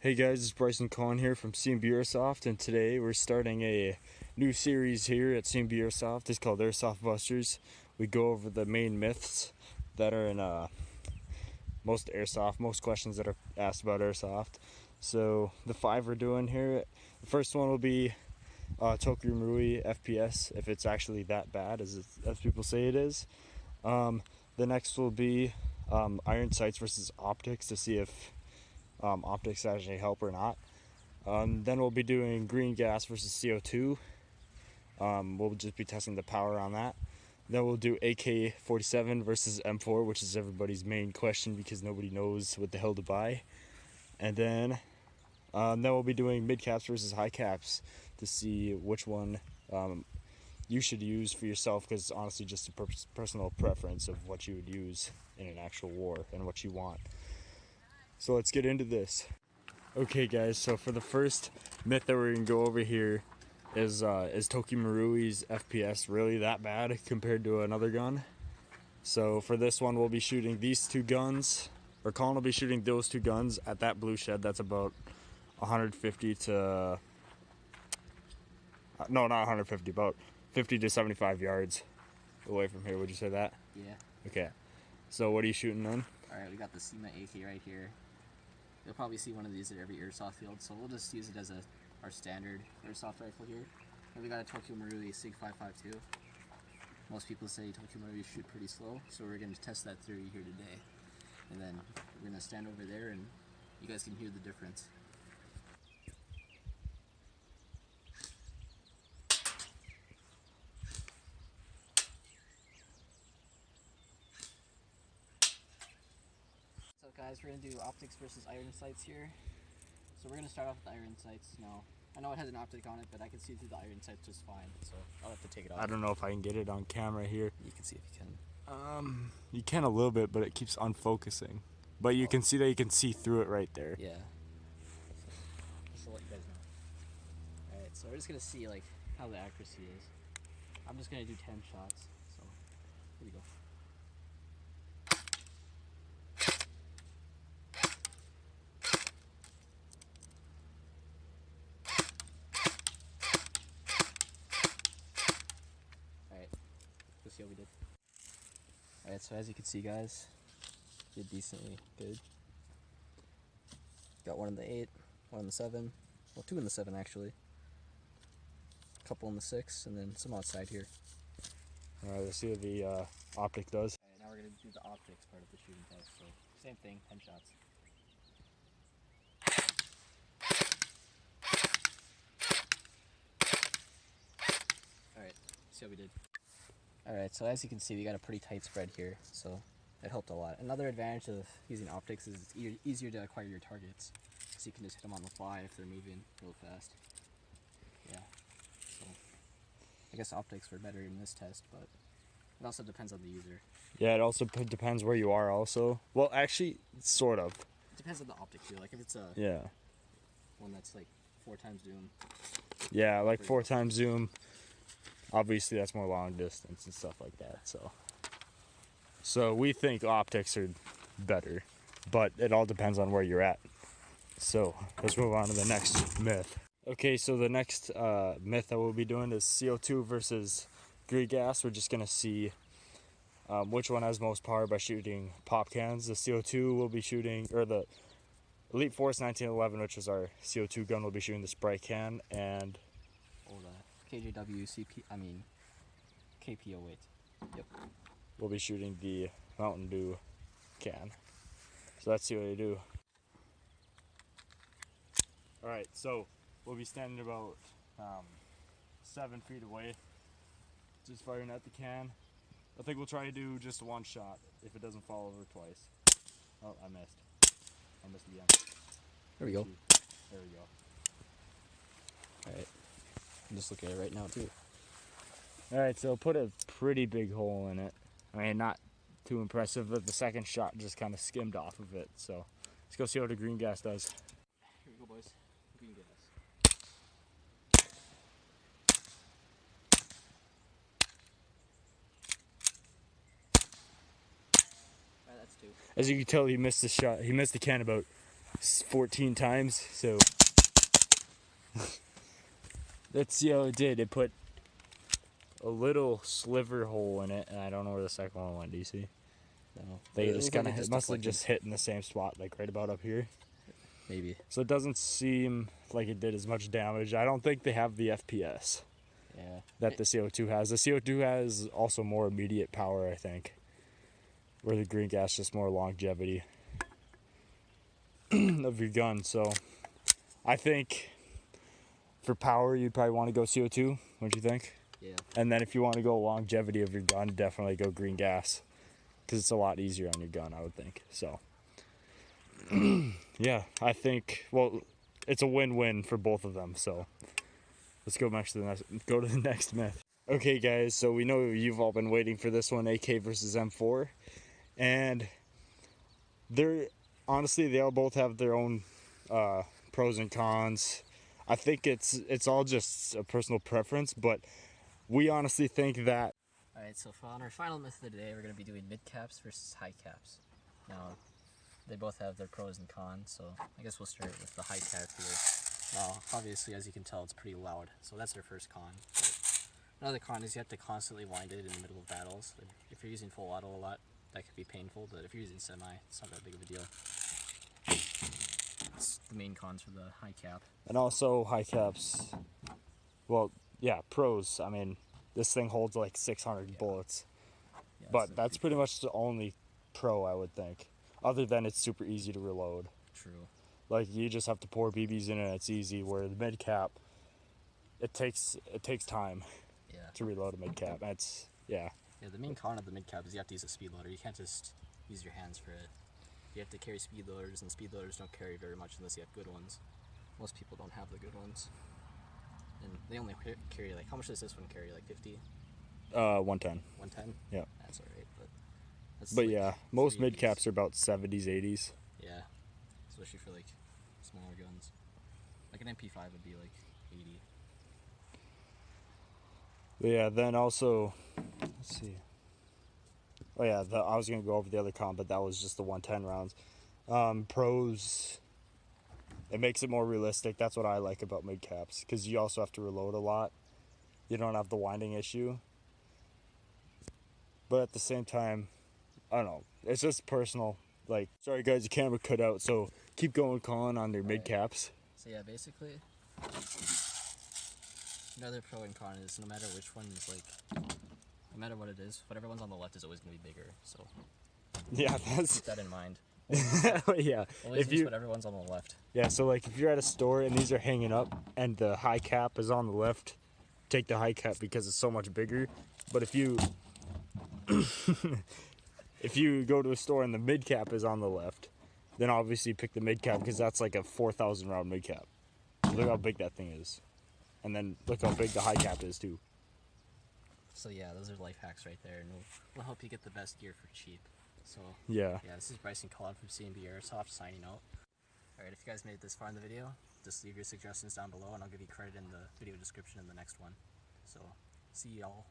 Hey guys, it's Bryson Cohen here from C&B Airsoft, and today we're starting a new series here at C&B Airsoft. It's called Airsoft Busters. We go over the main myths that are in most Airsoft, most questions that are asked about Airsoft. So the 5 we're doing here, the first one will be Tokyo Marui FPS, if it's actually that bad as people say it is. The next will be iron sights versus optics to see if optics actually help or not. Then we'll be doing green gas versus CO2. We'll just be testing the power on that. Then we'll do AK-47 versus M4, which is everybody's main question because nobody knows what the hell to buy. And then we'll be doing mid caps versus high caps to see which one you should use for yourself, because it's honestly just a personal preference of what you would use in an actual war and what you want. So let's get into this. Okay guys, so for the first myth that we're going to go over here is Tokyo Marui's FPS really that bad compared to another gun? So for this one we'll be shooting these two guns, or Colin will be shooting those two guns at that blue shed that's about 150 to, no not 150, about 50 to 75 yards away from here. Would you say that? Yeah. Okay. So what are you shooting then? Alright, we got the C&B AK right here. You'll probably see one of these at every airsoft field, so we'll just use it as our standard airsoft rifle here. And we got a Tokyo Marui SIG 552. Most people say Tokyo Marui shoot pretty slow, so we're going to test that theory here today. And then we're going to stand over there and you guys can hear the difference. So guys, we're going to do optics versus iron sights here. So we're going to start off with the iron sights. Now, I know it has an optic on it, but I can see through the iron sights just fine, so I'll have to take it off. I don't know if I can get it on camera here. You can see if you can. You can a little bit, but it keeps unfocusing. But you can see that you can see through it right there. Yeah. Just to let you guys know. Alright, so we're just going to see like how the accuracy is. I'm just going to do 10 shots, so here we go. See how we did. Alright, so as you can see guys, did decently good. Got one in the 8, one in the 7, well 2 in the 7 actually. A couple in the 6, and then some outside here. Alright, let's see what the optic does. Alright, now we're going to do the optics part of the shooting test, so same thing, 10 shots. Alright, see how we did. Alright, so as you can see, we got a pretty tight spread here, so it helped a lot. Another advantage of using optics is it's easier to acquire your targets, so you can just hit them on the fly if they're moving real fast. Yeah, so I guess optics were better in this test, but it also depends on the user. Yeah, it also depends where you are also. Well, actually, sort of. It depends on the optic too, like if it's a one that's like 4 times zoom. Yeah, like 4 times zoom. Obviously that's more long distance and stuff like that, so we think optics are better, but it all depends on where you're at. So let's move on to the next myth. Okay, so the next myth that we'll be doing is CO2 versus green gas. We're just gonna see which one has most power by shooting pop cans. The CO2 will be shooting, or the Elite Force 1911, which is our CO2 gun, will be shooting the spray can, and KJW KP08. Yep. We'll be shooting the Mountain Dew can. So let's see what they do. Alright, so we'll be standing about 7 feet away, just firing at the can. I think we'll try to do just one shot if it doesn't fall over twice. Oh, I missed. I missed again. There we go. There we go. Alright. I'm just looking at it right now too. Alright, so put a pretty big hole in it. I mean, not too impressive, but the second shot just kind of skimmed off of it. So let's go see what the green gas does. Here we go, boys. Green gas. Alright, that's 2. As you can tell, he missed the shot. He missed the can about 14 times. So let's see how it did. It put a little sliver hole in it, and I don't know where the second one went. Do you see? No. They It just looked kind like of it must have deflected. just hit in the same spot, like right about up here. Maybe. So it doesn't seem like it did as much damage. I don't think they have the FPS Yeah. that the CO2 has. The CO2 has also more immediate power, I think, where the green gas just more longevity of your gun. So I think for power, you'd probably want to go CO2, wouldn't you think? Yeah. And then if you want to go longevity of your gun, definitely go green gas, because it's a lot easier on your gun, I would think. So yeah, I think, well, it's a win-win for both of them. So let's go back to the next myth. Okay, guys, so we know you've all been waiting for this one, AK versus M4, and they're honestly, they all both have their own pros and cons. I think it's all just a personal preference, but we honestly think that. Alright, so on our final myth of the day, we're going to be doing mid caps versus high caps. Now, they both have their pros and cons, so I guess we'll start with the high cap here. Now, obviously, as you can tell, it's pretty loud, so that's our first con. But another con is you have to constantly wind it in the middle of battles. If you're using full auto a lot, that could be painful, but if you're using semi, it's not that big of a deal. That's the main cons for the high cap. And also high caps, well, yeah, pros. I mean, this thing holds like 600 bullets, Yeah, but that's pretty much the only pro, I would think. Other than it's super easy to reload. true. Like, you just have to pour BBs in and it's easy. Where the mid cap, it takes time Yeah. to reload a mid cap. That's Yeah, the main con of the mid cap is you have to use a speed loader. You can't just use your hands for it. You have to carry speed loaders, and speed loaders don't carry very much unless you have good ones. Most people don't have the good ones. And they only carry, like, how much does this one carry? Like 50? 110. 110? Yeah. That's alright, but that's But like yeah, most 380s. mid caps are about 70s, 80s. Yeah. Especially for, like, smaller guns. Like an MP5 would be like 80. But yeah, then also, let's see. Oh yeah, I was gonna go over the other con, but that was just the 110 rounds. Pros, it makes it more realistic. That's what I like about mid caps, because you also have to reload a lot. You don't have the winding issue. But at the same time, I don't know. It's just personal. Like, sorry guys, the camera cut out. So keep going, Colin, on their mid caps. So yeah, basically, another pro and con is no matter which one is, like, no matter what it is, whatever one's on the left is always going to be bigger, so Yeah, that's keep that in mind. yeah. Always If use you whatever one's on the left. Yeah, so like if you're at a store and these are hanging up and the high cap is on the left, take the high cap because it's so much bigger. But if you if you go to a store and the mid cap is on the left, then obviously pick the mid cap because that's like a 4,000 round mid cap. Look how big that thing is. And then look how big the high cap is too. So yeah, those are life hacks right there, and we'll help you get the best gear for cheap. So Yeah. yeah, this is Bryson Collard from C&B Airsoft signing out. Alright, if you guys made it this far in the video, just leave your suggestions down below and I'll give you credit in the video description in the next one. So, see y'all.